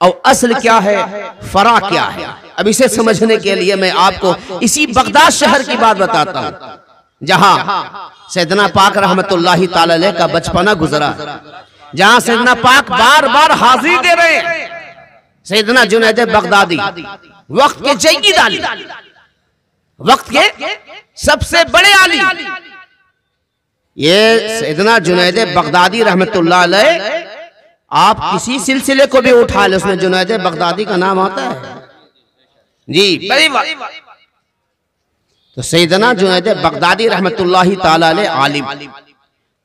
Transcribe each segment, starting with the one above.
और असल क्या है, फरा क्या है। अब इसे समझने के लिए मैं आपको इसी बगदाद शहर की बात बताता हूं, जहां सैयदना पाक रहमतुल्लाहि ताला अलैह का बचपना गुजरा, जहां सैयदना पाक बार बार हाजिरी दे रहे हैं। सैयदना जुनैद बगदादी वक्त के जय्यद आलिम, वक्त के सबसे बड़े आलिम, ये सैयदना जुनैद बगदादी रहमतुल्लाह अलैह, आप किसी सिलसिले को भी उठा ले उसमें जुनैद बगदादी का नाम आता है जी, बड़ी बात। तो सैयदना जुनैद बगदादी रहमतुल्लाहि ताला अलैह आलिम,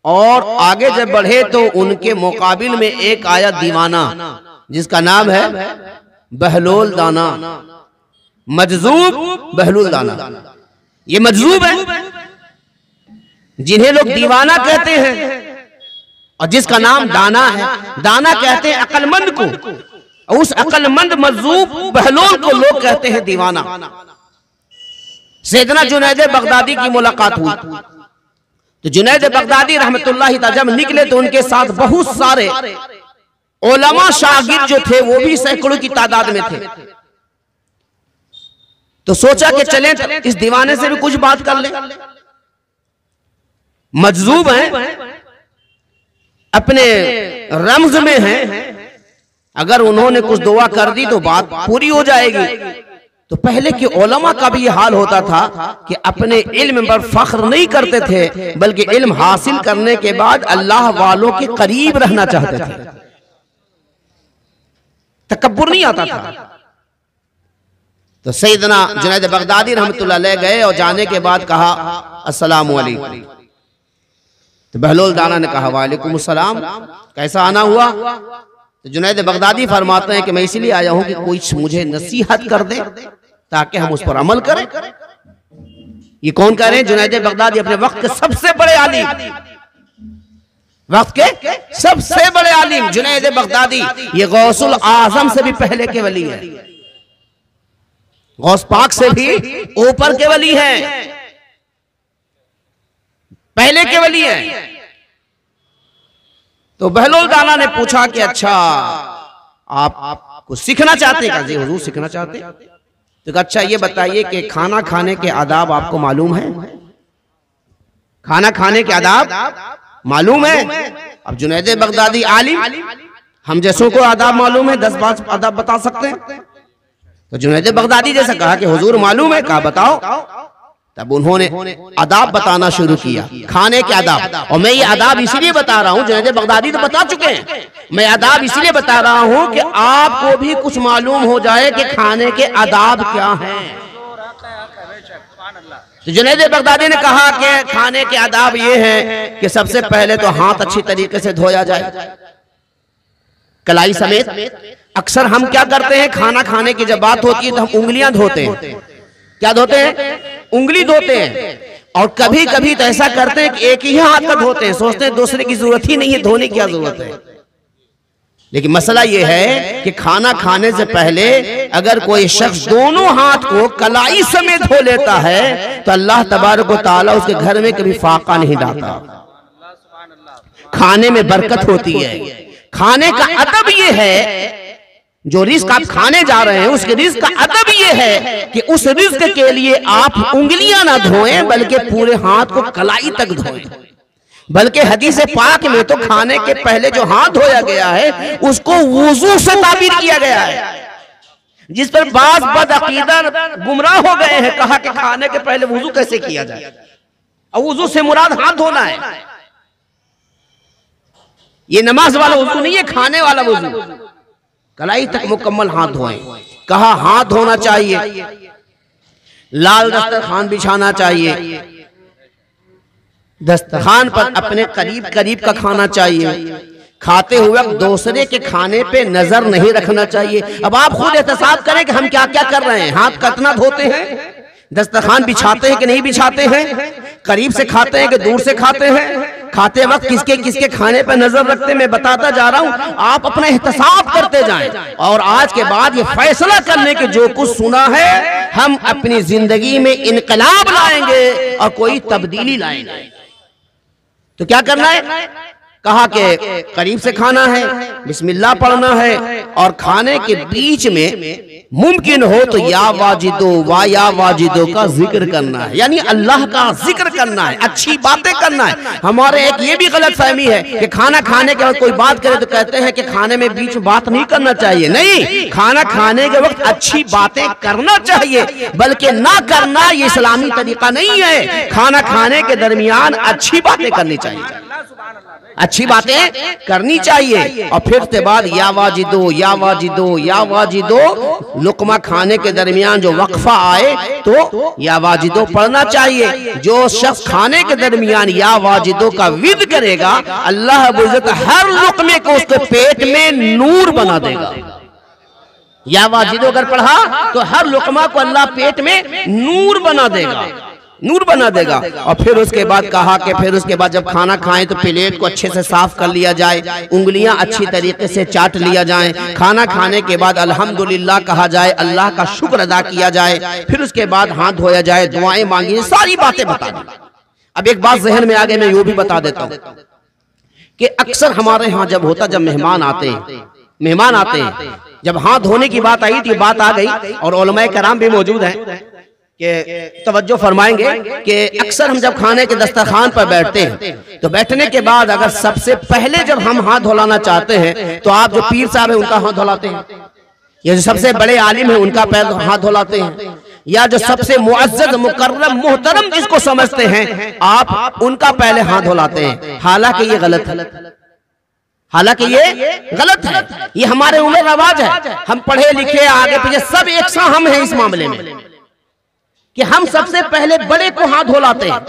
और आगे जब बढ़े तो उनके मुकाबिल में एक आया दीवाना जिसका नाम है बहलोल दाना, मजजूब बहलोल दाना। ये मजजूब है जिन्हें लोग दीवाना कहते हैं, और जिसका नाम दाना है। दाना कहते हैं अक्लमंद को, और उस अक्लमंद मजजूब बहलोल को लोग कहते हैं दीवाना। सैयदना जुनैद बगदादी की मुलाकात हुई तो जुनैद बगदादी रहमतुल्लाहि ताला जब निकले तो उनके साथ बहुत सारे उलमा शागिर्द जो थे वो भी सैकड़ों की तादाद में थे। तो सोचा कि चलें इस दीवाने से भी कुछ बात कर लें। मजजूब हैं, अपने रमज में हैं, अगर उन्होंने कुछ दुआ कर दी तो बात पूरी हो जाएगी। तो पहले के उलमा का भी ये हाल होता था कि अपने इल्म पर फख्र नहीं करते थे, बल्कि इल्म हासिल करने के बाद अल्लाह वालों के करीब रहना चाहते थे, तकब्बुर नहीं आता था। तो सैयदना जुनैद बगदादी रहमतुल्लाह अलैह गए और जाने के बाद कहा अस्सलामु अलैकुम। तो बहलोल दाना ने कहा वालेकुम अस्सलाम, कैसा आना हुआ? तो जुनैद बगदादी फरमाते हैं कि मैं इसलिए आया हूं कि कोई मुझे नसीहत कर दे ताकि हम उस पर अमल करें। ये कौन कह रहे हैं? जुनैद बगदादी, अपने वक्त के सबसे बड़े आलिम, वक्त के सबसे बड़े आलिम जुनैद बगदादी। ये गौसुल आजम से भी पहले के वली है, गौस पाक से भी ऊपर के वली हैं, पहले के वली हैं। तो बहलोल दाना ने पूछा कि अच्छा आप कुछ सीखना चाहते हैं? जी हुजूर सीखना चाहते। तो अच्छा ये बताइए कि खाना खाने के आदाब आपको मालूम है? खाना खाने के आदाब मालूम है? अब जुनैद बगदादी आलिम, हम जैसों को आदाब मालूम है, 10-5 आदाब बता सकते हैं। तो जुनैद बगदादी जैसा कहा कि हुजूर मालूम है। कहा बताओ। तब उन्होंने आदाब बताना शुरू किया, खाने के आदाब। और मैं ये आदाब इसीलिए बता रहा हूं, जुनैद बगदादी तो बता चुके हैं, मैं आदाब इसलिए बता रहा हूं कि आपको भी कुछ मालूम हो जाए कि खाने के आदाब क्या हैं। तो जुनैद बगदादी ने कहा कि खाने के आदाब ये हैं कि सबसे पहले तो हाथ अच्छी तरीके से धोया जाए, कलाई समेत। अक्सर हम क्या करते हैं, खाना खाने की जब बात होती है तो हम उंगलियां धोते हैं। क्या धोते हैं? उंगली धोते हैं। और कभी कभी तो ऐसा करते हैं कि एक ही हाथ का धोते हैं, सोचते हैं दूसरे की जरूरत ही नहीं है, धोने की क्या जरूरत है। लेकिन मसला यह है कि खाना खाने से पहले अगर कोई शख्स दोनों हाथ को कलाई समेत धो लेता है तो अल्लाह तबारक व तआला उसके घर में कभी फाका नहीं डालता, खाने में बरकत होती है। खाने का अदब यह है, जो रिस्क आप खाने जा रहे हैं उसके रिस्क का अदब यह है कि उस रिस्क के लिए आप उंगलियां ना धोएं बल्कि पूरे हाथ को कलाई तक धोएं। बल्कि हदीस पाक में तो खाने के पहले जो हाथ धोया गया है उसको वुजू से ताबीर किया गया है, जिस पर बाज़ बदअकीदा गुमराह हो गए हैं। कहा कि खाने के पहले वुजू कैसे किया जाए, और वुजू से मुराद हाथ धोना है। ये नमाज वाला वुजू नहीं है, खाने वाला वुजू, कलाई तक मुकम्मल हाथ धोएं। कहा हाथ धोना चाहिए, लाल दस्तरखान बिछाना चाहिए, दस्तरखान पर अपने करीब करीब का खाना चाहिए, खाते हुए दूसरे के खाने पे नजर नहीं रखना चाहिए। अब आप खुद एहतसाब करें कि हम क्या क्या कर रहे हैं, हाथ कितना धोते हैं, दस्तरखान बिछाते हैं कि नहीं बिछाते हैं, करीब से खाते हैं कि दूर से खाते हैं, खाते वक्त किसके किसके खाने पर नजर रखते हैं। मैं बताता जा रहा हूं, आप अपना एहतसाब करते जाएं और आज के बाद ये फैसला करने के जो कुछ सुना है हम अपनी जिंदगी में इनकलाब लाएंगे और कोई तब्दीली लाएंगे। तो क्या करना है? कहा कि करीब से खाना है, बिस्मिल्लाह पढ़ना है, और खाने के बीच में मुमकिन हो तो या वाजिदो वा या वाजिदो का जिक्र करना है, यानी अल्लाह का जिक्र करना है, अच्छी बातें करना है। हमारे एक ये भी गलत फहमी है कि खाना खाने के वक्त कोई बात करे तो कहते हैं कि खाने में बीच में बात नहीं करना चाहिए। नहीं, खाना खाने के वक्त अच्छी बातें करना चाहिए, बल्कि ना करना ये इस्लामी तरीका नहीं है। खाना खाने के दरमियान अच्छी बातें करनी चाहिए, अच्छी बातें करनी चाहिए। और फिर उसके बाद या वाजिदो या वाजिदो या वाजिदो, लुकमा खाने के दरमियान जो वक्फा आए तो या वाजिदो पढ़ना चाहिए। जो शख्स खाने के दरमियान या वाजिदो का विद करेगा, अल्लाह इज्जत हर लुकमे को उसके पेट में नूर बना देगा। या वाजिदो अगर पढ़ा तो हर लुकमा को अल्लाह पेट में नूर बना देगा, नूर बना देगा। और फिर उसके बाद कहा कि फिर उसके बाद जब खाना खाएं तो प्लेट को अच्छे से साफ कर लिया जाए, उंगलियां अच्छी तरीके से चाट लिया जाए। खाना खाने के बाद अल्हम्दुलिल्लाह कहा जाए, अल्लाह का शुक्र अदा किया जाए। फिर उसके बाद हाथ धोया जाए, दुआएं मांगी, सारी बातें बता दी। अब एक बात जहन में आगे मैं यूं भी बता देता हूं कि अक्सर हमारे यहाँ जब होता, जब मेहमान आते हैं, जब हाथ धोने की बात आई तो बात आ गई, और उलमाए कराम भी मौजूद हैं कि तवज्जो फरमाएंगे कि अक्सर हम जब खाने के दस्तरखान पर बैठते हैं तो बैठने के बाद अगर सबसे पहले जब हम हाथ धुलाना चाहते हैं तो आप जो पीर साहब हैं उनका हाथ धुलाते हैं, या जो सबसे बड़े आलिम हैं उनका पैर हाथ धुलाते हैं, या जो सबसे मुअज्जज मुकर्रम मोहतरम जिसको समझते हैं आप उनका पहले हाथ धुलाते हैं। हालांकि ये गलत है, हालांकि ये गलत है। ये हमारे उम्र रवाज है, हम पढ़े लिखे आगे पीछे सब एक सा हम हैं इस मामले में कि हम सबसे पहले बड़े को हाथ धुलाते हैं,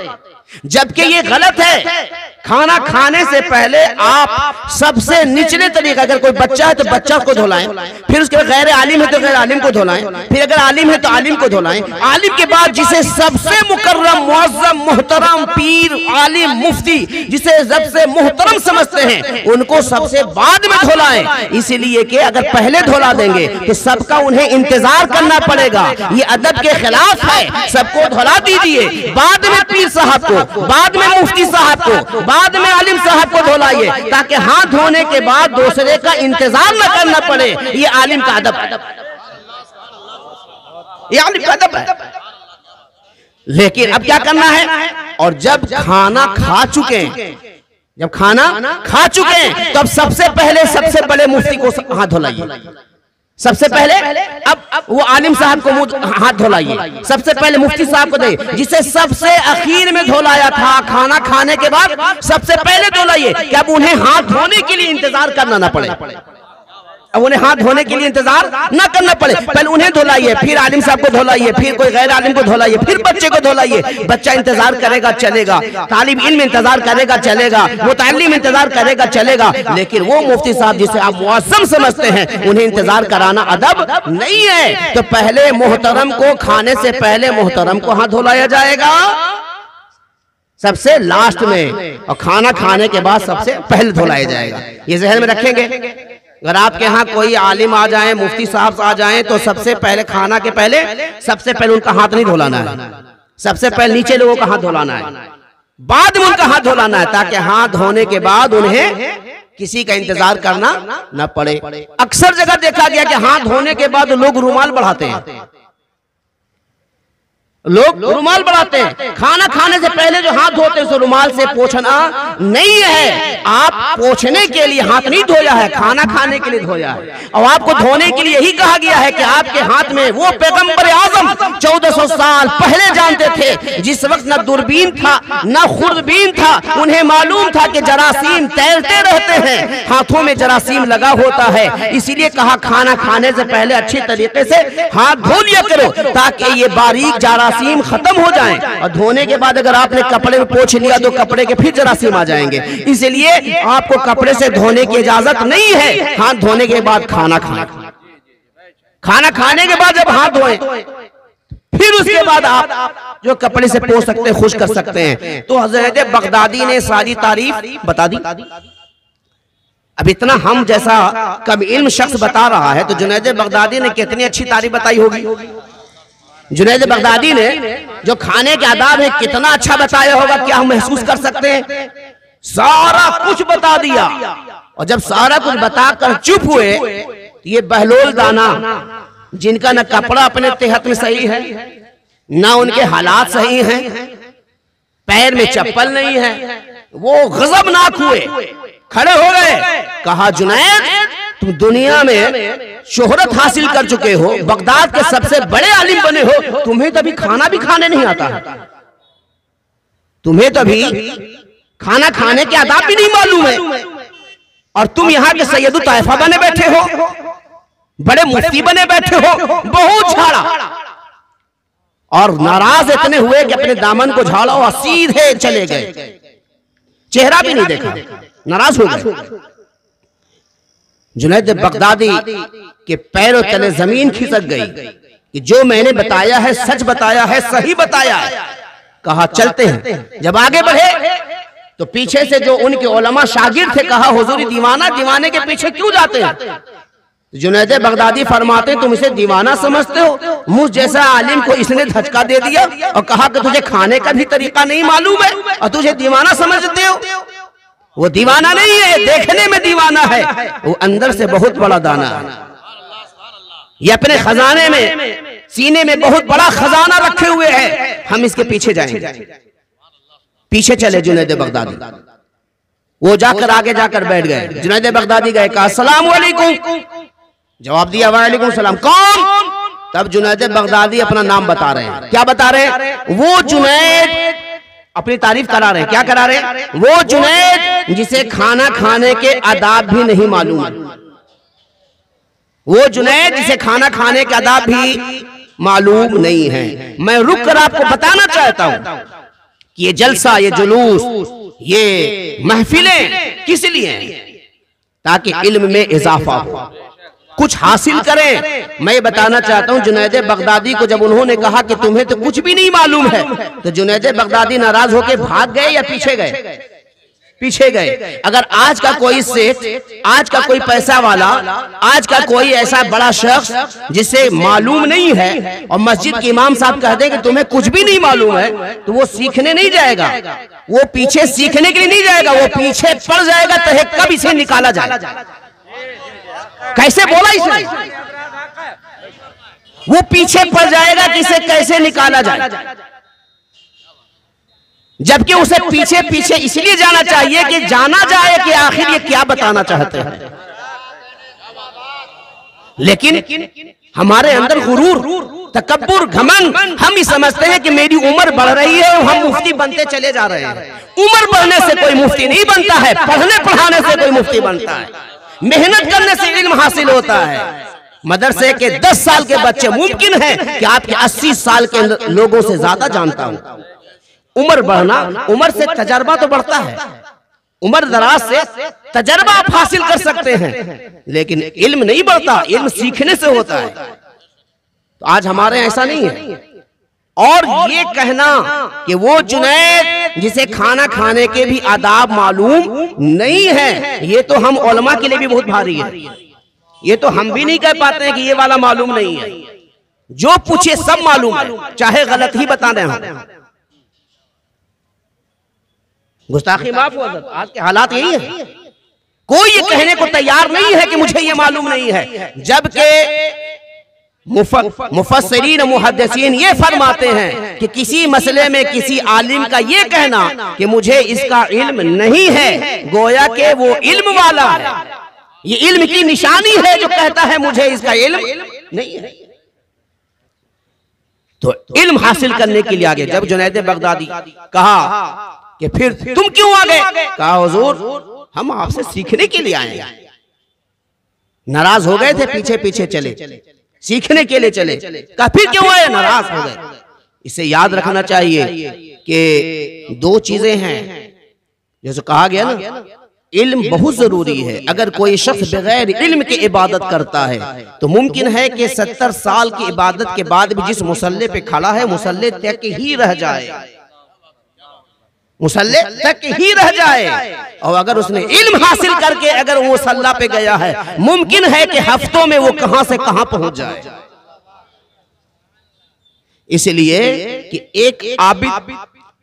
जबकि ये गलत है। खाना खाने से पहले आप सबसे निचले तरीका, अगर कोई बच्चा है तो बच्चा को धुलाएं, फिर उसके बाद गैर आलिम है तो गैर आलिम को धुलाएं, फिर अगर आलिम है तो आलिम को धुलाएं, आलिम के बाद जिसे सबसे मुकर्रम मुअज्जम मोहतरम पीर आलिम मुफ्ती जिसे सबसे मोहतरम समझते हैं उनको सबसे बाद में धुलाएं। इसीलिए कि अगर पहले धुला देंगे तो सबका उन्हें इंतजार करना पड़ेगा, ये अदब के खिलाफ है। सबको धुला दीजिए, बाद में पीर साहब को, बाद में मुफ्ती साहब को, बाद में आलिम साहब को धुलाइए, ताकि हाथ धोने के बाद दूसरे का इंतजार न करना पड़े। ये आलिम का अदब है, ये आलिम का अदब है। लेकिन अब क्या करना है, और जब खाना खा चुके हैं, जब खाना खा चुके हैं तो अब सबसे पहले सबसे बड़े मुफ्ती को हाथ धुलाइए। सबसे पहले अब वो आलिम साहब को हाथ धुलाइए, सबसे पहले मुफ्ती साहब को दे, जिसे सबसे आखिर में धुलाया था खाना खाने के बाद सबसे पहले धुलाइए, कि अब उन्हें हाथ धोने के लिए इंतजार करना ना पड़े, अब उन्हें हाथ धोने के लिए इंतजार ना करना पड़े। पहले उन्हें धुलाइए, फिर आलिम साहब को धुलाइए, फिर कोई गैर आलिम को धुलाइए, फिर बच्चे को धुलाइए। बच्चा इंतजार करेगा चलेगा, तालिब इल्म इंतजार करेगा चलेगा, मुतअल्लिम इंतजार करेगा चलेगा, लेकिन वो मुफ्ती साहब जिसे आप मुअज्जम समझते हैं उन्हें इंतजार कराना अदब नहीं है। तो पहले मोहतरम को, खाने से पहले मोहतरम को हाथ धुलाया जाएगा सबसे लास्ट में, और खाना खाने के बाद सबसे पहले धुलाया जाएगा। ये जहन में रखेंगे। अगर आपके यहाँ कोई आलिम आ जाए, मुफ्ती साहब आ जाए, तो सबसे पहले खाना के पहले सबसे पहले उनका हाथ नहीं धुलाना है, सबसे पहले नीचे लोगों का हाथ धुलाना है, बाद में उनका हाथ धुलाना है, ताकि हाथ धोने के बाद उन्हें किसी का इंतजार करना न पड़े। अक्सर जगह देखा गया कि हाथ धोने के बाद लोग रुमाल बढ़ाते हैं, लोग रुमाल बढ़ाते हैं। खाना खाने से पहले जो हाथ धोते हैं उसे रुमाल से पोंछना नहीं है। आप पोंछने के लिए हाथ नहीं धोया है, खाना खाने के लिए धोया है। और आपको धोने के लिए यही कहा गया है कि आपके हाथ में वो पैगंबर आजम 1400 साल पहले जानते थे, जिस वक्त न दूरबीन था न खुर्दबीन था, उन्हें मालूम था कि जरासीम तैरते रहते हैं, हाथों में जरासीम लगा होता है। इसीलिए कहा खाना खाने से पहले अच्छी तरीके से हाथ धो लिया करो, ताकि ये बारीक जरासीम खत्म हो जाएं। और धोने के बाद अगर आपने कपड़े में पोंछ लिया तो कपड़े के फिर जरासीम आ जाएंगे। इसलिए आपको कपड़े से धोने की इजाजत नहीं है। हाथ धोने के बाद खाना खाना, खाना खाने के बाद जब हाथ धोएं फिर उसके बाद आप जो कपड़े से पोंछ सकते हैं, खुश कर सकते हैं। तो हजरत बगदादी ने सारी तारीफ बता दी। अब इतना हम जैसा कम इल्म शख्स बता रहा है तो जुनैद बगदादी ने कितनी अच्छी तारीफ बताई होगी। जुनैद बगदादी ने जो खाने के आदाब है कितना अच्छा बताया होगा, क्या हम महसूस कर सकते हैं। सारा कुछ बता दिया। और जब सारा कुछ बताकर चुप हुए, ये बहलोल दाना जिनका न कपड़ा अपने तहत में सही है, ना उनके हालात सही हैं, पैर में चप्पल नहीं है, वो गजबनाक हुए, खड़े हो गए। कहा जुनैद, तुम दुनिया में शोहरत हासिल कर चुके हो, बगदाद के सबसे बड़े आलिम बने हो, तुम्हें तो अभी खाना भी खाने नहीं आता है, तुम्हें तो अभी खाना खाने के आदाब भी नहीं मालूम है, और तुम यहाँ के सैयदु ताइफा बने बैठे हो, बड़े मुफ्ती बने बैठे हो। बहुत झाड़ा और नाराज इतने हुए कि अपने दामन को झाड़ा और सीधे चले गए, चेहरा भी नहीं देखा, नाराज हो गए। जुनैद बगदादी के पैरों तले जमीन खिसक गई कि जो मैंने बताया है सच बताया है, सही बताया है। कहा चलते हैं। जब आगे बढ़े तो पीछे से जो उनके उलमा शागिर्द थे, कहा हुजूर दीवाना, दीवाने के पीछे क्यों जाते हैं? जुनैद बगदादी फरमाते, तुम इसे दीवाना समझते हो? मुझ जैसा आलिम को इसने धचका दे दिया और कहा कि तुझे खाने का भी तरीका नहीं मालूम है और तुझे दीवाना समझते हो। वो दीवाना नहीं है, देखने में दीवाना है, वो अंदर से बहुत बड़ा दाना है। ये अपने खजाने में, सीने में बहुत बड़ा खजाना रखे हुए है, हम इसके पीछे जाएंगे। पीछे चले जुनैद बगदादी, वो जाकर आगे जाकर बैठ गए। जुनैद बगदादी गए, कहा अस्सलाम वालेकुम, जवाब दिया वालेकुम सलाम। कौन? तब जुनैद बगदादी अपना नाम बता रहे हैं। क्या बता रहे हैं? वो जुनैद अपनी तारीफ करा रहे हैं। क्या करा रहे हैं? वो जुनैद जिसे खाना खाने के आदाब भी नहीं मालूम, वो जुनैद जिसे खाना खाने के आदाब भी मालूम नहीं है। मैं रुक कर आपको बताना चाहता हूं कि ये जलसा, ये जुलूस, ये महफिलें किस लिए हैं? ताकि इल्म में इजाफा हो, कुछ हासिल करें। मैं बताना चाहता हूं, जुनैद बगदादी को जब उन्होंने कहा कि तुम्हें तो कुछ भी नहीं मालूम है, तो जुनैद बगदादी नाराज होकर भाग गए या पीछे गए? पीछे गए। अगर आज का कोई सेठ, आज का कोई पैसा वाला, आज का कोई ऐसा बड़ा शख्स जिसे मालूम नहीं है और मस्जिद के इमाम साहब कह दें कि तुम्हें कुछ भी नहीं मालूम है, तो वो सीखने नहीं जाएगा, वो पीछे सीखने के लिए नहीं जाएगा, वो पीछे पड़ जाएगा तो कब इसे निकाला जाए। कैसे बोला इसने? वो पीछे पड़ जाएगा कि इसे कैसे निकाला जाए, जबकि उसे पीछे पीछे इसलिए जाना चाहिए कि जाना जाए कि आखिर ये क्या बताना चाहते हैं। लेकिन हमारे अंदर गुरूर, तकब्बुर, घमंड, हम ही समझते हैं कि मेरी उम्र बढ़ रही है और हम मुफ्ती बनते चले जा रहे हैं। उम्र बढ़ने से कोई मुफ्ती नहीं बनता है, पढ़ने पढ़ाने से कोई मुफ्ती बनता है, मेहनत करने से इल्म हासिल होता है। मदरसे के 10 साल के बच्चे मुमकिन है कि आपके 80 साल के लोगों से ज्यादा जानता हूं। उम्र बढ़ना, उम्र से तजर्बा तो बढ़ता है, उम्र दराज से तजर्बा आप हासिल कर सकते हैं, लेकिन इल्म नहीं बढ़ता, इल्म सीखने से होता है। तो आज हमारे ऐसा नहीं है। और ये कहना कि वो जुनैद जिसे खाना खाने के भी आदाब मालूम नहीं है, ये तो हम उलमा के लिए भी बहुत भारी है। ये तो हम भी नहीं कह पाते हैं कि ये वाला मालूम नहीं है। जो पूछे सब मालूम है, चाहे गलत ही बता रहे हो। गुस्ताखी माफ हो, आज के हालात यही है। कोई ये कहने को तैयार नहीं है कि मुझे ये मालूम नहीं है, जबकि मुफस्सिरीन मुहद्दिसीन ये फरमाते हैं कि किसी मसले में किसी आलिम का ये कहना कि मुझे इसका इल्म नहीं है, गोया के वो इल्म वाला है। ये इल्म की निशानी है जो कहता है मुझे इसका इल्म नहीं है। तो इल्म हासिल करने के लिए आगे जब जुनैद बगदादी कहा कि फिर तुम क्यों आ गए? कहा हुजूर हम आपसे सीखने के लिए आए हैं। नाराज हो गए थे, पीछे पीछे चले, सीखने के लिए चले। कहा फिर क्यों आए? नाराज हो गए। इसे याद रखना चाहिए कि 2 चीजें हैं, जैसे कहा गया ना, इल्म बहुत जरूरी है। अगर कोई शख्स बगैर इल्म के इबादत करता है तो मुमकिन है कि 70 साल की इबादत के बाद भी जिस मुसल्ले पे खड़ा है मुसल्ले तक ही रह जाए, मुसल्ले तक ही रह जाए। और अगर उसने इल्म हासिल करके अगर वो मुसल्ला पे गया है, मुमकिन है कि हफ्तों में वो कहां से कहां पहुंच जाए। इसलिए कि एक आबिद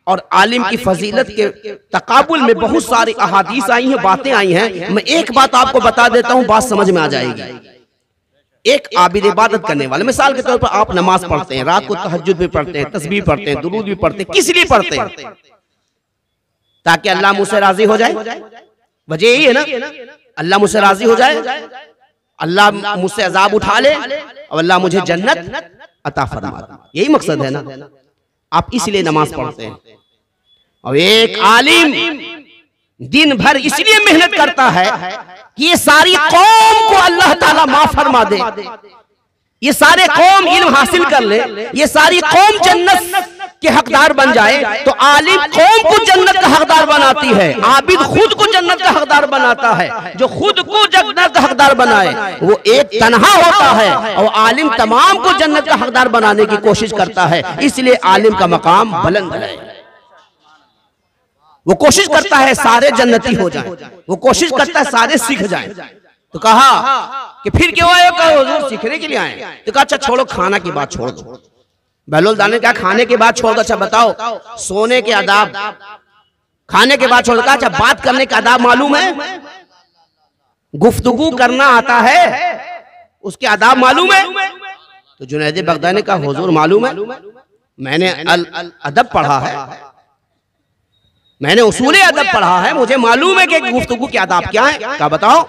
और आलिम की फजीलत के तकाबुल में बहुत सारी अहादीस आई हैं, बातें आई हैं। मैं एक बात आपको बता देता हूं, बात समझ में आ जाएगी। एक आबिद इबादत करने वाले, मिसाल के तौर पर आप नमाज पढ़ते हैं, रात को तहज्जुद भी पढ़ते हैं, तस्बीह पढ़ते हैं, दुरूद भी पढ़ते हैं, किस लिए पढ़ते हैं? ताकि अल्लाह मुझसे राजी हो जाए। वजह यही है ना, अल्लाह मुझसे राजी हो जाए, अल्लाह मुझसे अजाब उठा ले और अल्लाह मुझे जन्नत अता फरमा दे। यही मकसद है ना, आप इसलिए नमाज पढ़ते हैं। और एक आलिम दिन भर इसलिए मेहनत करता है कि ये सारी कौम को अल्लाह ताला माफ फरमा दे, ये सारे कौम इल्म हासिल कर ले, ये सारी कौम जन्नत के हकदार बन जाए। तो आलिम कौम को जन्नत का हकदार बनाती है, आबिद खुद को जन्नत का हकदार बनाता है। जो खुद को जन्नत का हकदार बनाए वो एक तन्हा होता है, और आलिम तमाम को जन्नत का हकदार बनाने की कोशिश करता है। इसलिए आलिम का मकाम बुलंद है। वो कोशिश करता है सारे जन्नती हो जाएं, वो कोशिश करता है सारे सीख जाएं। तो कहा कि फिर क्यों आए? हुजूर सीखने के लिए आए। तो कहा अच्छा छोड़ो, खाना की बात छोड़ दो। बहलोल दाने कहा खाने की बात छोड़ दो, अच्छा बताओ सोने के आदाब, खाने के बाद छोड़ दो। अच्छा बात करने का आदाब मालूम है? गुफ्तगू करना आता है, उसके आदाब मालूम है? तो जुनैद बगदादी ने कहा हुजूर मालूम है, मैंने अदब पढ़ा है, मैंने उसूल अदब पढ़ा है, मुझे मालूम है कि गुफ्तगू के आदाब क्या है। क्या बताओ?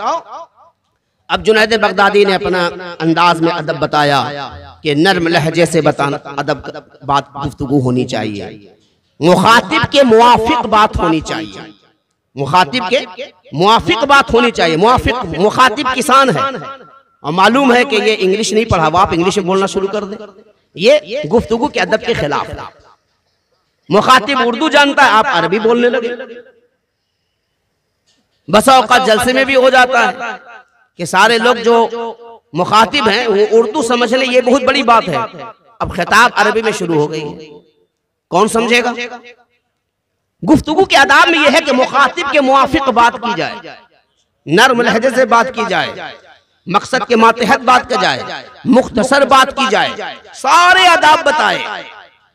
अब जुनैद बगदादी ने अपना अंदाज में अदब बताया कि नर्म लहजे से बताना, अदब बात गुफ्तगू होनी चाहिए, मुखातिब के मुआफिक बात होनी चाहिए, मुखातिब के मुआफिक बात होनी चाहिए। मुखातिब किसान है और मालूम है कि ये इंग्लिश नहीं पढ़ा, आप इंग्लिश में बोलना शुरू कर दें, ये गुफ्तगू के अदब के खिलाफ है। मुखातिब उर्दू जानता है, आप अरबी बोलने लगे। बसा औकात जलसे में भी हो जाता है कि सारे लोग जो मुखातिब हैं वो उर्दू समझ ले, ये बहुत बड़ी बात है। अब खिताब अरबी में शुरू हो गई है, कौन समझेगा? गुफ्तगू के आदाब में यह है कि मुखातिब के मुआफिक बात की जाए, नर्म लहजे से बात की जाए, मकसद के मातहत बात की जाए, मुख्तसर बात की जाए, सारे आदाब बताए।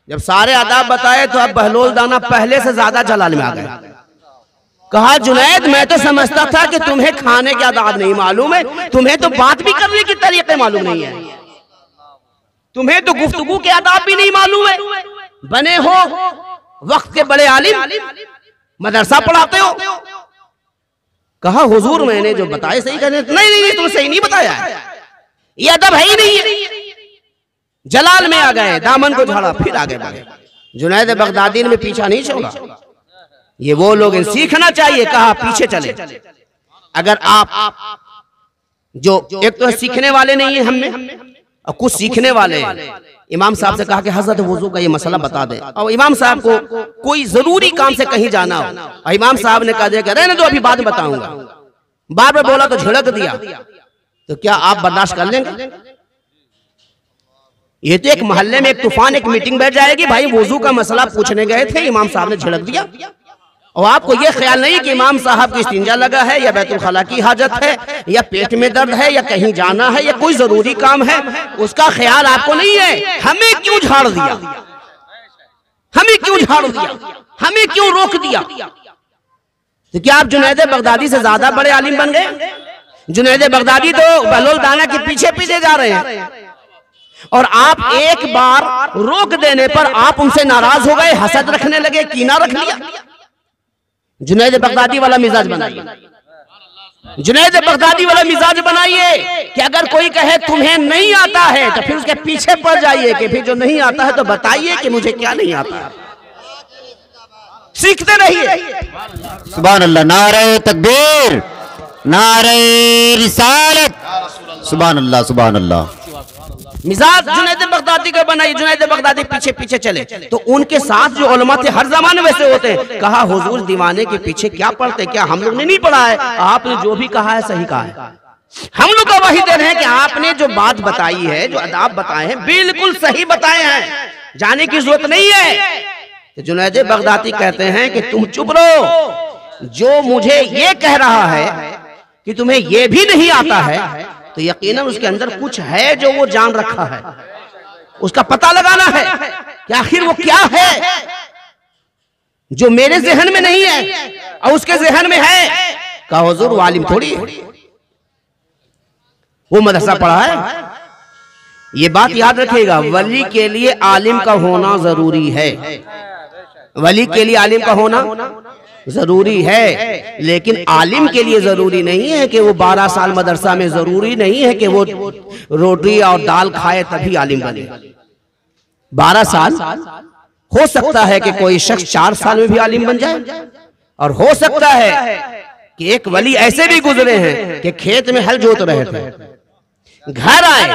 जब सारे आदाब बताए तो अब बहलोल दाना पहले से ज्यादा जलाल में आ गए। कहा जुनैद मैं तो समझता था कि तुम्हें खाने के आदाब नहीं मालूम है, तुम्हें तो बात भी करने की तरीके मालूम नहीं है, तुम्हें तो गुफ्तगू के आदाब भी नहीं मालूम है। बने हो वक्त के बड़े आलिम, मदरसा पढ़ाते हो। कहा हुजूर मैंने जो बताया सही कहने, नहीं तुमने सही नहीं बताया है, ये अदब है ही नहीं है। जलाल में आ गए, दामन को झाड़ा, फिर आगे बढ़े। जुनैद बगदादी ने पीछा नहीं छोड़ा, ये वो लोग सीखना चाहिए। कहा पीछे चले। अगर आप जो एक तो सीखने वाले नहीं है हमें, और कुछ सीखने वाले हैं, इमाम साहब से कहा कि हजरत वुजू का ये मसला बता दें। और इमाम साहब को कोई जरूरी काम से कहीं जाना हो, और इमाम साहब ने कहा कि रहने दो अभी बाद में बताऊंगा, बार बार बोला तो झिड़क दिया, तो क्या आप बर्दाश्त कर लेंगे? ये तो एक मोहल्ले में एक तूफान, एक मीटिंग बैठ जाएगी, भाई वुजू का मसला पूछने गए थे, इमाम साहब ने झिड़क दिया। और आपको ये ख्याल नहीं कि इमाम साहब को इस्तिंजा लगा है, या बैतुल खला की हाजत है, या पेट में दर्द है, या कहीं जाना है, या कोई जरूरी काम है, उसका ख्याल आपको नहीं है। हमें क्यों झाड़ दिया, हमें क्यों झाड़ दिया, हमें क्यों रोक दिया? तो क्या आप जुनैद बगदादी से ज्यादा बड़े आलिम बन गए? जुनैद बगदादी तो बहलोल दाना के पीछे पीछे जा रहे हैं, और आप एक बार रोक देने पर आप उनसे नाराज हो गए, हसद रखने लगे, कीना रख लिया। जुनैद बगदादी वाला मिजाज बनाइए, जुनैद बगदादी वाला मिजाज बनाइए कि अगर कोई कहे तुम्हें नहीं आता है तो फिर उसके पीछे पड़ जाइए कि फिर जो नहीं आता है तो बताइए कि मुझे क्या नहीं आता है, सीखते रहिए। सुभान अल्लाह, नारे तकबीर, नारे रिसालत, सुभान अल्लाह, सुभान अल्लाह। मिजाज जुनैद बगदादी का बनाई, जुनैद बगदादी पीछे पीछे चले। तो उनके साथ जो उलमा थे हर जमाने वैसे होते हैं। कहा हुजूर दीवाने के पीछे क्या पढ़ते, क्या हम लोग ने नहीं पढ़ा है? आपने जो भी कहा है सही कहा है, हम लोग का वही दे रहे हैं कि आपने जो बात बताई है, जो अदाब बताए हैं, बिल्कुल सही बताए हैं, जाने की जरूरत नहीं है। तो जुनैद बगदादी कहते हैं कि तुम चुप रहो, जो मुझे ये कह रहा है कि तुम्हें ये भी नहीं आता है तो यकीनन उसके अंदर कुछ है जो वो जान रखा है, उसका पता लगाना है कि आखिर वो क्या है। जो मेरे जहन में नहीं है और उसके जहन में है। कहा हुजूर वो आलिम थोड़ी है, वो मदरसा पढ़ा है। ये बात याद रखिएगा, वली के लिए आलिम का होना जरूरी है, वली के लिए आलिम का होना जरूरी है, लेकिन आलिम के लिए जरूरी नहीं है कि वो 12 साल मदरसा में, जरूरी नहीं है कि वो रोटी और दाल खाए तभी आलिम बने। 12 साल हो सकता है कि कोई शख्स 4 साल में भी आलिम बन जाए, और हो सकता है कि एक वली ऐसे भी गुजरे हैं कि खेत में हल जोत रहे थे, घर आए,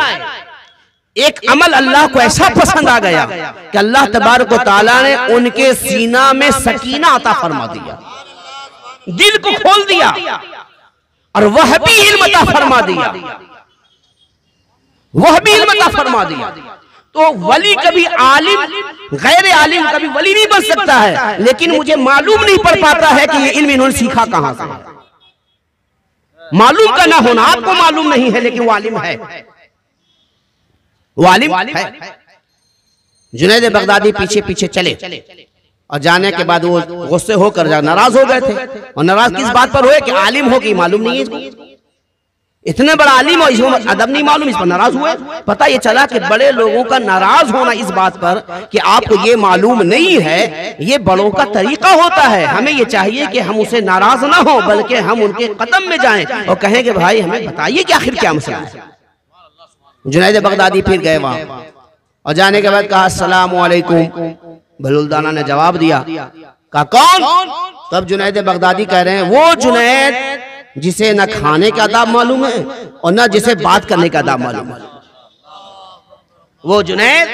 एक अमल अल्लाह को ऐसा पसंद आ गया कि अल्लाह तबारक व तआला ने उनके सीना में सकीना अता फरमा दिया, दिल को खोल दिया, और वह भी इल्म अता फरमा दिया, वह भी इल्म अता फरमा दिया। तो वली कभी आलिम, गैर आलिम कभी वली नहीं बन सकता है, लेकिन मुझे मालूम नहीं पड़ पाता है कि ये इल्म इन्होंने सीखा कहां से। मालूम का ना होना, आपको मालूम नहीं है, लेकिन वो आलिम है, वो आलिम है। जुनैद बगदादी पीछे पीछे चले, और जाने के बाद वो गुस्से होकर नाराज हो गए थे। और नाराज किस बात पर हुए कि आलिम हो कि मालूम नहीं है इसको, इतने बड़ा आलिम और इसको अदब नहीं मालूम, इस पर नाराज हुए। पता ये चला कि बड़े लोगों का नाराज होना इस बात पर कि आपको ये मालूम नहीं है, ये बड़ों का तरीका होता है। हमें ये चाहिए कि हम उसे नाराज ना हो, बल्कि हम उनके कदम में जाएं और कहें कि भाई हमें बताइए कि आखिर क्या मसला है। जुनैद बगदादी फिर गए वहां, और जाने के बाद कहा अस्सलामु अलैकुम। बहलुल ने जवाब दिया, कहा कौन? तब जुनैद बगदादी कह रहे हैं वो जुनैद जिसे न खाने का आदाब मालूम है और न जिसे बात करने का आदाब मालूम है। वो जुनैद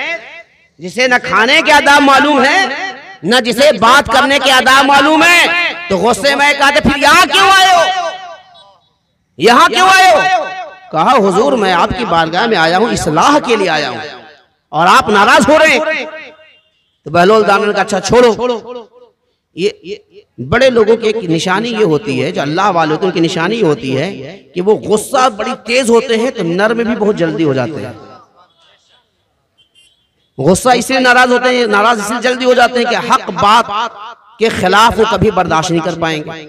जिसे न खाने के आदाब मालूम है न जिसे बात करने के आदाब मालूम है। तो गुस्से में कहते फिर यहाँ क्यों आए हो, यहाँ क्यों आए हो? कहा हुजूर मैं आपकी बारगाह में आया हूं, इस्लाह के लिए आया हूं, और आप नाराज हो रहे हैं। तो बहलुल ने कहा अच्छा छोड़ो, ये बड़े लोगों की एक निशानी ये होती है, जो अल्लाह वालों की उनकी निशानी ये होती है कि वो गुस्सा बड़ी तेज होते हैं तो नर्म भी बहुत जल्दी हो जाते हैं। गुस्सा इसलिए नाराज होते हैं, नाराज इसलिए जल्दी हो जाते हैं कि हक बात के खिलाफ वो कभी बर्दाश्त नहीं कर पाएंगे,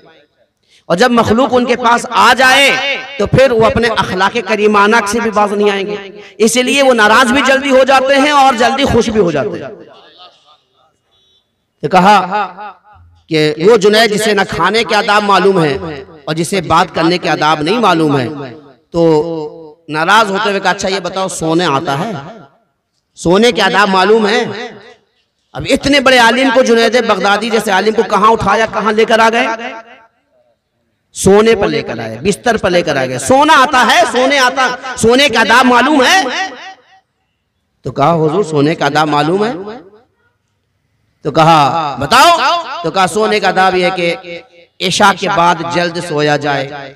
और जब मखलूक उनके पास आ जाए तो फिर वो अपने अखलाक करीमाना से भी बाज नहीं आएंगे, इसलिए वो नाराज भी जल्दी हो जाते हैं और जल्दी खुश भी हो जाते हैं। तो कहा कि वो जुनैद जिसे न खाने के आदाब मालूम है और जिसे बात करने के आदाब नहीं मालूम है, तो नाराज होते हुए कहा अच्छा ये बताओ सोने आता है, सोने के आदाब मालूम है? अब इतने बड़े आलिम को, जुनैद बगदादी जैसे आलिम को कहां उठाया, कहां लेकर आ गए? सोने पर लेकर आए, बिस्तर पर लेकर आ गए। सोना आता है, सोने का आदाब मालूम है? तो कहा हुजूर सोने का आदाब मालूम है। तो कहा बताओ। तो कहा सोने का आदाब यह है कि इशा के बाद जल्द सोया जाए।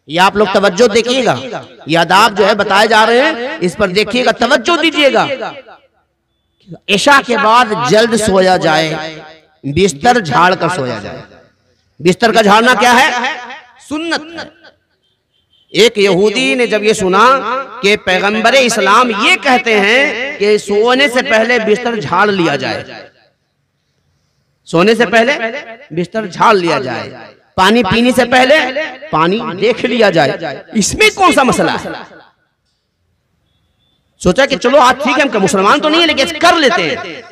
ये आप लोग तवज्जो देखिएगा, ये आदाब जो है बताए जा रहे हैं, इस पर देखिएगा, तवज्जो दीजिएगा। इशा के बाद जल्द सोया जाए, बिस्तर झाड़ कर सोया जाए। बिस्तर का झाड़ना क्या है? सुन्नत है। एक यहूदी ने जब ये सुना कि पैगंबर इस्लाम ये कहते हैं कि सोने से पहले बिस्तर झाड़ लिया जाए, सोने से पहले बिस्तर झाड़ लिया जाए, पानी पीने से पहले पानी देख लिया जाए, इसमें कौन सा मसला है? सोचा कि चलो आज ठीक है, हम मुसलमान तो नहीं है लेकिन कर लेते हैं।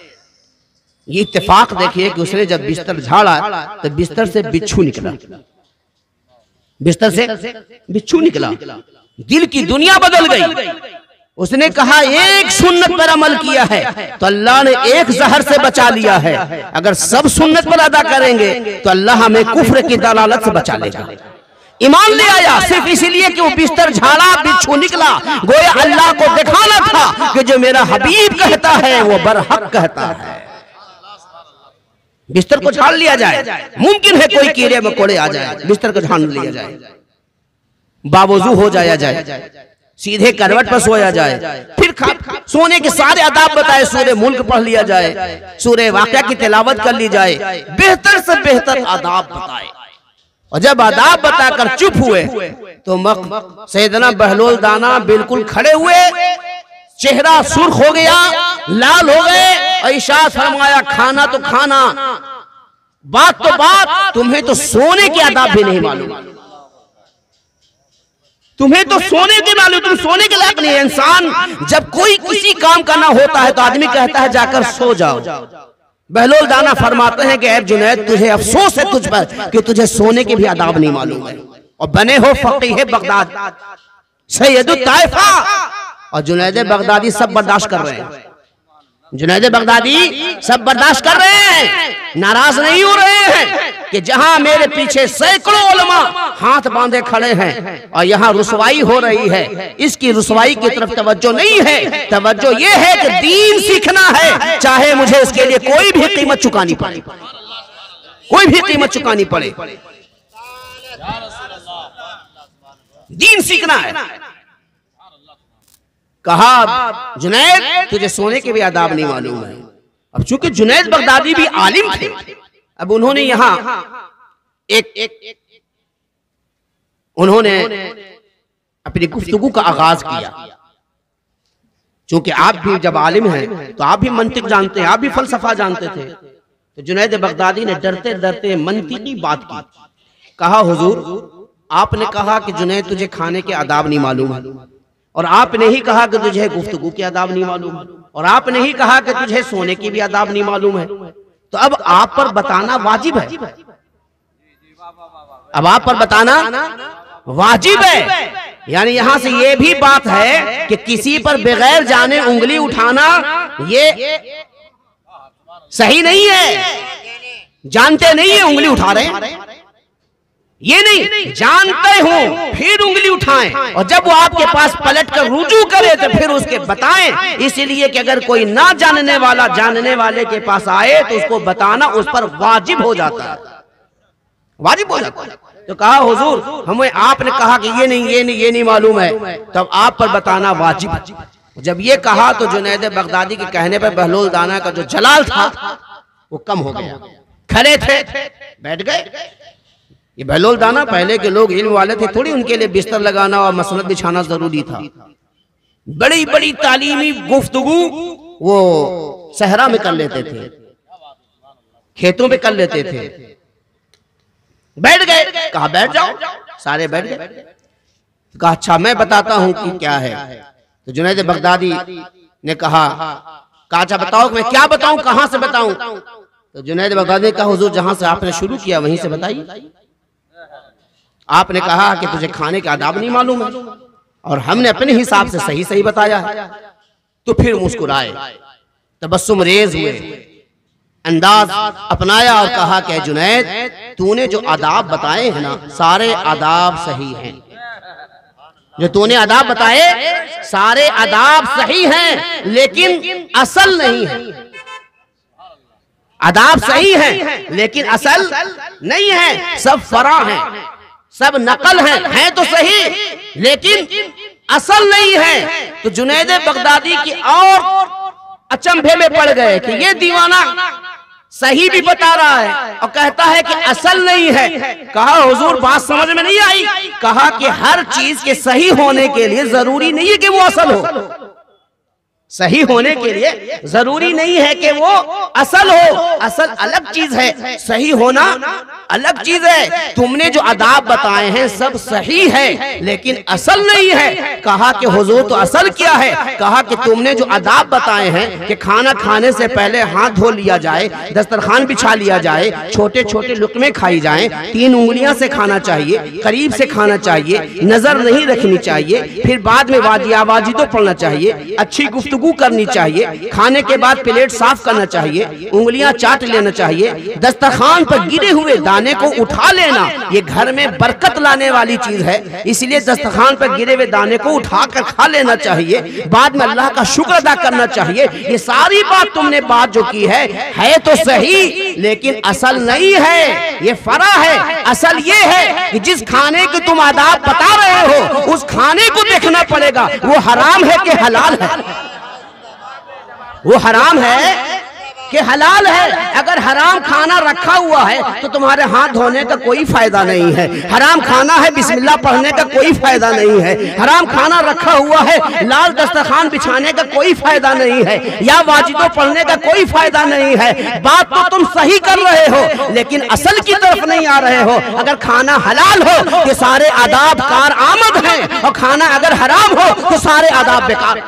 ये इत्तेफाक देखिए कि उसने जब बिस्तर झाड़ा तो बिस्तर से बिच्छू निकला, बिस्तर से बिच्छू निकला, दिल की दुनिया बदल गई। उसने कहा एक सुन्नत पर अमल किया है तो अल्लाह ने एक जहर से बचा लिया है, अगर सब सुन्नत पर अदा करेंगे तो अल्लाह हमें कुफ्र की दलालत से बचा लेगा। ईमान ले आया सिर्फ इसीलिए कि वो बिस्तर झाड़ा, बिच्छू निकला। गोया अल्लाह को दिखाना था कि जो मेरा हबीब कहता है वो बरहक कहता है। बिस्तर को झाड़ लिया जाए, मुमकिन है कोई कीड़े मकोड़े आ जाए, बिस्तर को झाड़ लिया जाए, बावजू हो जाया जाए, सीधे करवट पर सोया जाए, फिर सोने के सारे आदाब बताए, सूरे मुल्क पढ़ लिया जाए, सूरे वाक़या की तिलावत कर ली जाए, बेहतर से बेहतर आदाब बताए। और जब आदाब बताकर चुप हुए तो सैयदना बहलुल दाना बिल्कुल खड़े हुए, चेहरा सुर्ख हो गया, लाल हो गए, और इरशाद फरमाया खाना तो खाना, बात तो बात, तुम्हें तो सोने के आदाब भी नहीं मालूम, तुम्हें तो सोने के मालूम, तुम सोने के लायक नहीं। इंसान जब कोई किसी काम करना होता है तो आदमी कहता है जाकर सो जाओ। बहलोल दाना फरमाते हैं कि ऐ जुनैद, तुझे अफसोस है तुझ पर कि तुझे सोने के भी आदाब नहीं मालूम है, और बने हो फकीह बगदाद, सैयदुत ताइफा। और जुनैद बगदादी सब बर्दाश्त कर रहे हैं, जुनैद बगदादी सब बर्दाश्त कर रहे हैं, नाराज नहीं हो रहे हैं कि जहां मेरे पीछे सैकड़ों उलमा हाथ बांधे खड़े हैं और यहां रुसवाई हो रही है, इसकी रुसवाई की तरफ तवज्जो नहीं है। तवज्जो ये है कि दीन सीखना है, चाहे मुझे इसके लिए कोई भी कीमत चुकानी पड़े, कोई भी कीमत चुकानी पड़े, दीन सीखना है। कहा जुनैद, तुझे सोने के भी आदाब नहीं मालूम है। अब चूंकि जुनैद बगदादी भी आलिम थे, अब उन्होंने यहां उन्होंने अपनी गुफ्तगू का आगाज किया। चूंकि आप भी जब आलिम हैं तो आप भी मंतिक जानते हैं, आप भी फलसफा जानते थे, तो जुनैद बगदादी ने डरते डरते मंतिकी बात की। कहा हुजूर, आपने कहा कि जुनैद तुझे खाने के आदाब नहीं मालूम है, और आपने ही कहा कि तुझे गुफ्तगू के आदाब नहीं मालूम है, और आपने ही कहा कि तुझे सोने के भी आदाब नहीं मालूम है, तो अब आप पर बताना वाजिब है, अब आप पर बताना वाजिब है। यानी यहां से ये भी बात है कि किसी पर बगैर जाने उंगली उठाना ये सही नहीं है। जानते नहीं है उंगली उठा रहे हैं, ये नहीं, जानते हो फिर उंगली उठाएं, और जब वो आपके पास पलट कर रुजू करे तो फिर उसके बताएं। इसलिए कि अगर कोई ना जानने वाला जानने वाले के पास आए तो उसको बताना उस पर वाजिब हो जाता है, वाजिब हो जाता है। तो कहा हुजूर, हमें आपने कहा कि ये नहीं मालूम है, तब आप पर बताना वाजिब है। जब ये कहा तो जुनैद बगदादी के कहने पर बहलोल दाना का जो जलाल था वो कम हो गया। खड़े थे, बैठ गए। ये बहलोल दाना पहले के लोग इल्म वाले थे, थोड़ी उनके लिए बिस्तर लगाना और मसनद बिछाना जरूरी था। बड़ी बड़ी तालीमी गुफ्तगू वो सहरा में कर लेते थे, खेतों में कर लेते थे। बैठ गए, कहा बैठ जाओ, सारे बैठ गए। कहा अच्छा मैं बताता हूं कि क्या है। तो जुनैद बगदादी ने कहा अच्छा बताओ, मैं क्या बताऊं, कहां से बताऊं। तो जुनैद बगदादी ने कहा हुजूर, जहां से आपने शुरू किया वहीं से बताइए। आपने कहा कि तुझे खाने के आदाब नहीं मालूम है, और हमने अपने हिसाब से सही सही बताया है। तो फिर मुस्कुराए, तबस्सुम रेज हुए, अंदाज अपनाया और कहा कि जुनैद, तूने जो आदाब बताए हैं ना, सारे आदाब सही हैं। जो तूने आदाब बताए सारे आदाब सही हैं, लेकिन असल नहीं है। आदाब सही हैं लेकिन असल नहीं है, सब फरा हैं, सब नकल है तो सही लेकिन असल नहीं है। तो जुनैद बगदादी की और अचंभे में पड़ गए कि ये दीवाना सही भी बता रहा है और कहता है कि असल नहीं है। कहा हुजूर बात समझ में नहीं आई। कहा कि हर चीज के सही होने के लिए जरूरी नहीं है कि वो असल हो, सही होने के लिए जरूरी नहीं है कि वो असल हो। असल अलग चीज है, सही होना अलग चीज है। तुमने जो आदाब बताए हैं सब सही है लेकिन असल नहीं है। कहा कि हुजूर तो असल क्या है। कहा कि तुमने जो आदाब बताए हैं कि खाना खाने से पहले हाथ धो लिया जाए, दस्तरखान बिछा लिया जाए, छोटे छोटे लुकमे खाई जाएं, 3 उंगलियां से खाना चाहिए, करीब से खाना चाहिए, नजर नहीं रखनी चाहिए, फिर बाद में वाजिया वाजिदो पढ़ना चाहिए, अच्छी गुफ्तगू करनी चाहिए, खाने के बाद प्लेट साफ करना चाहिए, उंगलियां चाट लेना चाहिए, दस्तरखान पर गिरे हुए दाने को उठा लेना ये घर में बरकत लाने वाली चीज है, इसलिए दस्तरखान पर गिरे हुए दाने को उठाकर खा लेना चाहिए, बाद में अल्लाह का शुक्र अदा करना चाहिए। ये सारी बात तुमने बात जो की है तो सही लेकिन असल नहीं है, ये फरा है। असल ये है कि जिस खाने के तुम आदाब बता रहे हो उस खाने को देखना पड़ेगा वो हराम है कि हलाल है, वो हराम है कि हलाल है। अगर हराम खाना रखा हुआ है तो तुम्हारे हाथ धोने का कोई फायदा नहीं है। हराम खाना है, बिस्मिल्लाह पढ़ने का कोई फायदा नहीं है। हराम खाना रखा हुआ है, लाल दस्तरखान बिछाने का कोई फायदा नहीं है, या वाजिदों पढ़ने का कोई फायदा नहीं है। बात तो तुम सही कर रहे हो, लेकिन असल की तरफ नहीं आ रहे हो। अगर खाना हलाल हो तो सारे आदाब कार आमद हैं, और खाना अगर हराम हो तो सारे आदाब बेकार।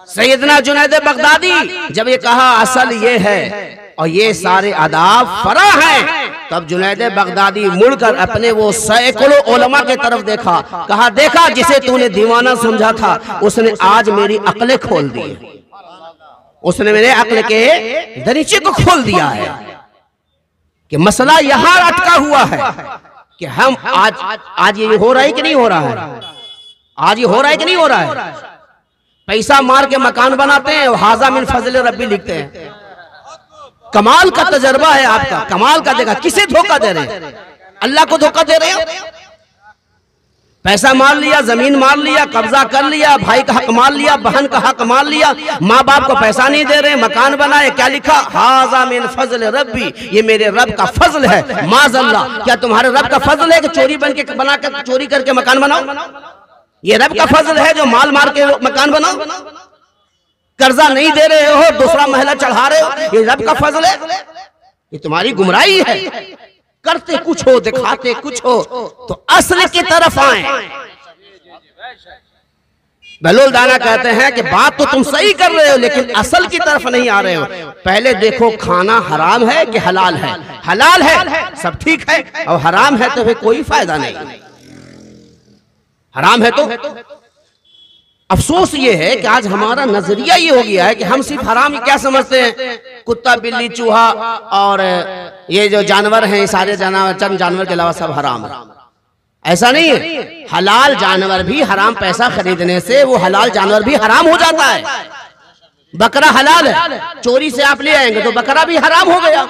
सैयदना जुनैद बगदादी जब ये कहा असल ये है और ये सारे आदाब फरा हैं, तब जुनैद बगदादी मुड़कर अपने वो सैकड़ों उलमा के तरफ देखा, कहा देखा जिसे तूने दीवाना समझा था उसने आज मेरी अक्लें खोल दी, उसने मेरे अक्ल के दरीचे को खोल दिया है कि मसला यहां अटका हुआ है कि हम आज ये हो रहा है कि नहीं हो रहा है, आज ये हो रहा है कि नहीं हो रहा है। पैसा मार के मकान बनाते हैं, हाजा मिन फजल रब्बी लिखते हैं। कमाल का तजर्बा है आपका, कमाल का। देखा किसे धोखा दे रहे हैं? अल्लाह को धोखा दे रहे हैं। पैसा मार लिया, जमीन मार लिया, कब्जा कर लिया, भाई का हक मार लिया, बहन का हक मार लिया, माँ बाप को पैसा नहीं दे रहे, मकान बनाए, क्या लिखा? हाजा मिन फजल रब्बी, ये मेरे रब का फजल है। माज़अल्लाह, क्या तुम्हारे रब का फजल है कि चोरी बन के बना कर चोरी करके मकान बनाओ? ये रब का फजल है जो माल मार के मकान बनाओ? कर्जा नहीं दे रहे हो, दूसरा महला चढ़ा रहे हो, ये रब का फजल है? ये तुम्हारी गुमराही है। करते कुछ हो, दिखाते कुछ हो, तो असल की तरफ आए। बहलोल दाना कहते हैं कि बात तो तुम सही कर रहे हो, लेकिन असल की तरफ नहीं आ रहे हो। पहले देखो खाना हराम है कि हलाल है। हलाल है सब ठीक है, और हराम है तो फिर कोई फायदा नहीं। हराम है तो अफसोस ये है कि आज हमारा नजरिया ये हो गया है कि हम सिर्फ हराम क्या समझते हैं? कुत्ता, बिल्ली, चूहा और ये जो जानवर हैं, सारे जानवर, चंद जानवर के अलावा सब हराम है। ऐसा नहीं है। हलाल जानवर भी हराम पैसा खरीदने से वो हलाल जानवर भी हराम हो जाता है। बकरा हलाल है, चोरी से आप ले आएंगे तो बकरा भी हराम हो गया।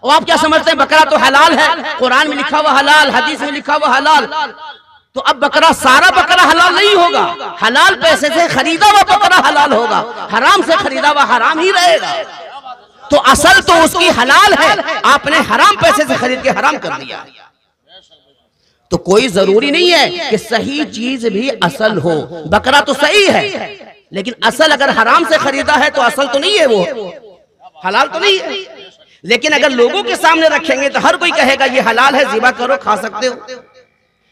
और आप क्या समझते हैं? बकरा तो हलाल है, कुरान में लिखा हुआ हलाल, हदीस में लिखा हुआ हलाल। तो अब बकरा, सारा बकरा हलाल नहीं होगा। हलाल पैसे से खरीदा हुआ बकरा हलाल होगा, हराम से खरीदा हुआ हराम ही रहेगा। तो असल तो उसकी हलाल है, आपने हराम पैसे से खरीद के हराम कर दिया। तो कोई जरूरी नहीं है कि सही चीज भी असल हो। बकरा तो सही है, लेकिन असल अगर हराम से खरीदा है तो असल तो नहीं है, वो हलाल तो नहीं है। लेकिन अगर लोगों के सामने रखेंगे तो हर कोई कहेगा ये हलाल है, ज़िबा करो, खा सकते हो।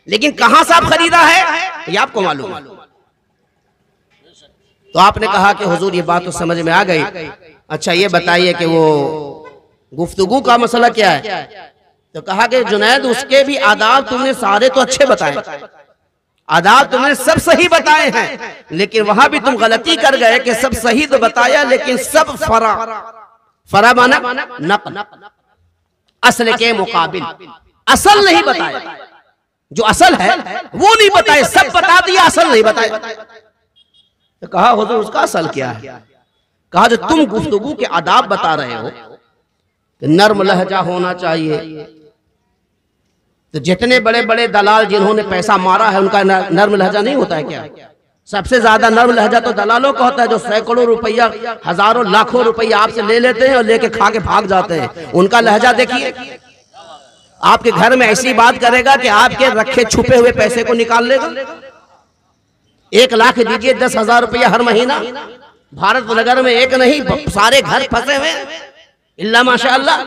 लेकिन कहां से आप खरीदा है ये आपको मालूम है। तो आपने कहा कि हुजूर ये बात तो समझ में आ गई, अच्छा ये बताइए कि वो गुफ्तगू का मसला क्या है? तो कहा कि जुनैद उसके भी आदाब तुमने सारे तो अच्छे बताए, आदाब तुमने सब सही बताए हैं, लेकिन वहां भी तुम गलती कर गए कि सब सही तो बताया लेकिन सब फरा, फरा माना नक़ल, असल के मुकाबिल असल नहीं बताया। जो असल है वो नहीं बताए, सब बता दिया, असल नहीं बताया। तो कहा हुजूर उसका असल क्या है? कहा जो तुम गुफ्तगू के आदाब बता रहे हो, नर्म लहजा होना चाहिए। तो जितने बड़े बड़े दलाल जिन्होंने पैसा मारा है उनका नर्म लहजा नहीं होता है क्या? सबसे ज्यादा नर्म लहजा तो दलालों का होता है, जो सैकड़ों रुपया, हजारों लाखों रुपया आपसे ले लेते हैं और लेके खा के भाग जाते हैं। उनका लहजा देखिए, आपके घर में ऐसी बात करेगा कि आपके रखे छुपे हुए पैसे को निकाल लेगा। 1 लाख दीजिए, 10,000 रुपया हर महीना। भारत नगर में एक नहीं, सारे घर फंसे हुए, इल्ला माशाअल्लाह।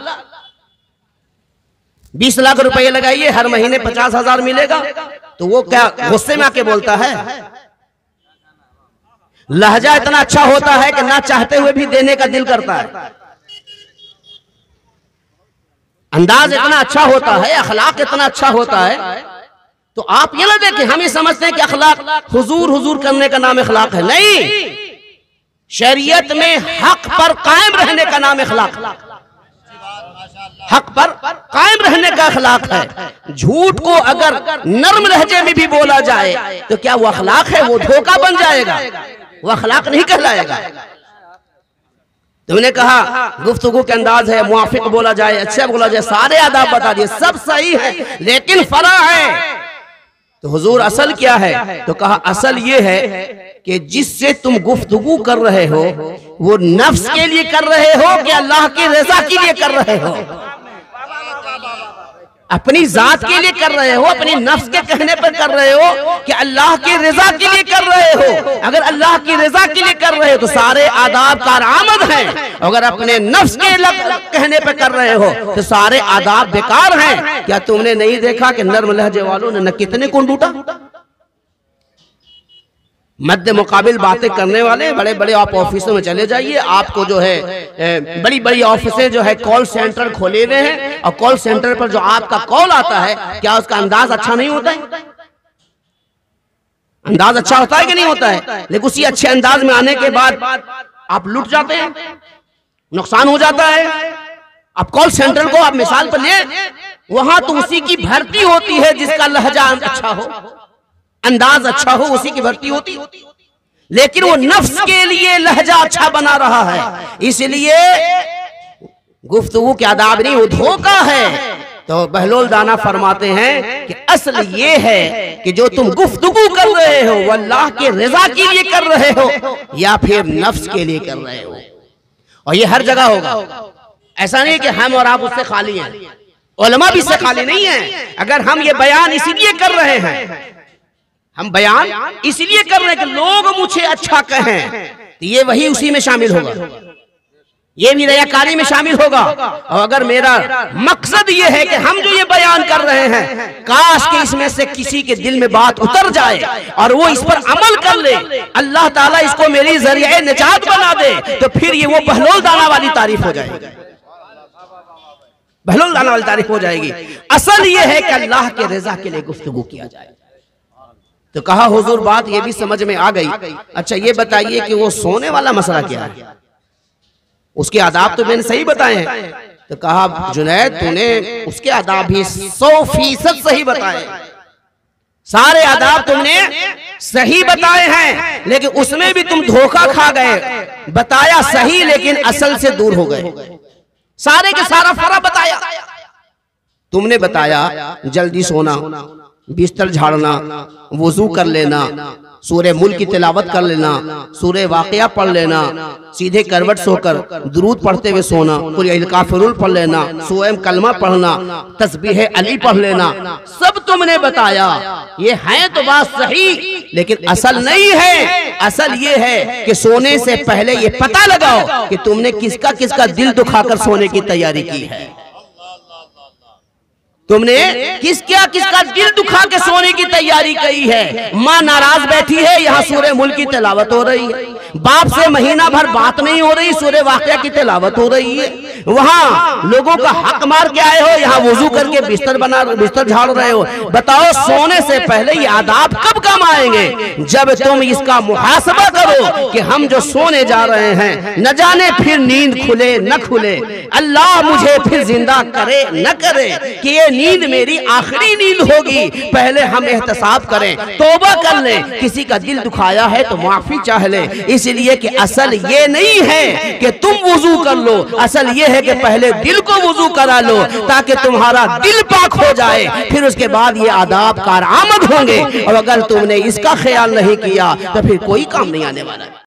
20 लाख रुपये लगाइए, हर महीने 50,000 मिलेगा। तो वो क्या गुस्से में आके बोलता है? लहजा इतना अच्छा होता है कि ना चाहते हुए भी देने का दिल करता है। अंदाज इतना अच्छा होता है, अखलाक इतना अच्छा होता है। तो आप ये ना देखें, हम ये समझते हैं कि अखलाक हुजूर हुजूर करने का नाम अखलाक है। नहीं, शरीयत में हक पर कायम रहने का नाम अखलाक, हक पर कायम रहने का अखलाक है। झूठ को अगर नर्म लहजे में भी बोला जाए तो क्या वो अखलाक है? वो धोखा बन जाएगा। वो अखलाक नहीं कहलाएगा। तुमने कहा गुफ्तगू के अंदाज है, मुआफिक बोला जाए, अच्छा बोला जाए, सारे आदाब बता दिए, सब सही है, लेकिन फरा है। तो हुजूर असल क्या है? तो कहा असल ये है कि जिससे तुम गुफ्तगू कर रहे हो वो नफ्स के लिए कर रहे हो कि अल्लाह की रजा के लिए कर रहे हो? अपनी जात के लिए कर रहे हो, अपनी नफ्स के कहने पर कर रहे हो कि अल्लाह की रजा के लिए कर रहे हो? अगर अल्लाह की रजा के लिए कर रहे हो तो सारे आदाब कारआमद हैं। अगर अपने नफ्स के कहने पर कर रहे हो तो सारे आदाब बेकार हैं। क्या तुमने नहीं देखा कि नर्म लहजे वालों ने न कितने को लूटा? मध्य मुकाबिल बातें करने वाले बड़े बड़े आप ऑफिसों में चले जाइए, आपको जो है बड़ी बड़ी ऑफिसें जो है कॉल सेंटर खोले हुए हैं, और कॉल सेंटर पर जो आपका कॉल आता है क्या उसका अंदाज अच्छा नहीं होता है? अंदाज अच्छा होता है कि नहीं होता है? लेकिन उसी अच्छे अंदाज में आने के बाद आप लुट जाते हैं, नुकसान हो जाता है। अब कॉल सेंटर को आप मिसाल पर ले, वहां तो उसी की भर्ती होती है जिसका लहजा अच्छा हो, अंदाज अच्छा हो, उसी की भर्ती होती। लेकिन वो नफ्स के लिए लहजा अच्छा बना रहा है, इसलिए गुफ्तगू के आदाब नहीं, वो धोखा है। तो बहलोल दाना फरमाते हैं कि असल ये है कि जो तुम गुफ्तगू कर रहे हो वो अल्लाह के रजा के लिए कर रहे हो या फिर नफ्स के लिए कर रहे हो। और ये हर जगह होगा, ऐसा नहीं कि हम और आप उससे खाली हैं, उलमा भी इससे खाली नहीं है। अगर हम ये बयान इसीलिए कर रहे हैं, हम बयान इसलिए कर रहे हैं कि लोग मुझे अच्छा कहें, तो ये वही उसी में शामिल होगा, ये भी रियाकारी में शामिल होगा। और अगर मेरा मकसद ये है कि हम जो ये बयान कर रहे हैं काश कि इसमें से किसी के दिल में बात उतर जाए और वो इस पर अमल कर ले, अल्लाह ताला इसको मेरी जरिए निजात बना दे, तो फिर ये वो बहलोल दाना वाली तारीफ हो जाएगी, बहलोल दाना वाली तारीफ हो जाएगी। असल ये है कि अल्लाह के रजा के लिए गुफ्तगू किया जाए। तो कहा हुजूर बात ये भी समझ में आ गई, अच्छा ये बताइए कि वो सोने वाला मसला क्या है? उसके आदाब तो मैंने सही बताए हैं। तो कहा जुनैद तूने उसके आदाब भी 100% सही बताए, सारे आदाब तुमने सही बताए हैं, लेकिन उसमें भी तुम धोखा खा गए। बताया सही लेकिन असल से दूर हो गए, सारे के सारा फरा बताया। तुमने बताया जल्दी सोना, बिस्तर झाड़ना, वुजू कर लेना, सूरे मुल्क की तिलावत कर लेना, सूरे वाक़िया पढ़ लेना, सीधे करवट सोकर दुरूद पढ़ते हुए सोना, कुल अल काफिरून पढ़ लेना, सोएम कलमा पढ़ना, तस्बीह अली पढ़ लेना, सब तुमने बताया। ये है तो बात सही, लेकिन असल नहीं है। असल ये है कि सोने से पहले ये पता लगाओ कि तुमने किसका किसका दिल दुखाकर सोने की तैयारी की है, तुमने किसका दिल दुखा के सोने की तैयारी की है। माँ नाराज बैठी है, यहाँ सूरे मुल्क की तिलावत हो रही है, बाप से महीना भर बात नहीं हो रही, सूरे वाक़िया की तिलावत हो रही है, वहाँ लोगों का हक मार के आए हो, यहाँ वुजू करके बिस्तर झाड़ रहे हो। बताओ सोने से पहले ये आदाब कब काम आएंगे? जब तुम इसका मुहासबा करो कि हम जो सोने जा रहे हैं न जाने फिर नींद खुले न खुले, अल्लाह मुझे फिर जिंदा करे न करे कि ये नींद मेरी आखिरी नींद होगी। पहले हम एहतसाब करें, तौबा कर लें, किसी का दिल दुखाया है तो माफी चाह ले। इसलिए कि असल ये नहीं है कि तुम वुजू कर लो, असल ये है कि पहले दिल को वुजू करा लो ताकि तुम्हारा दिल पाक हो जाए, फिर उसके बाद ये आदाब कारआमद होंगे। और अगर तुमने इसका ख्याल नहीं किया तो फिर कोई काम नहीं आने वाला है।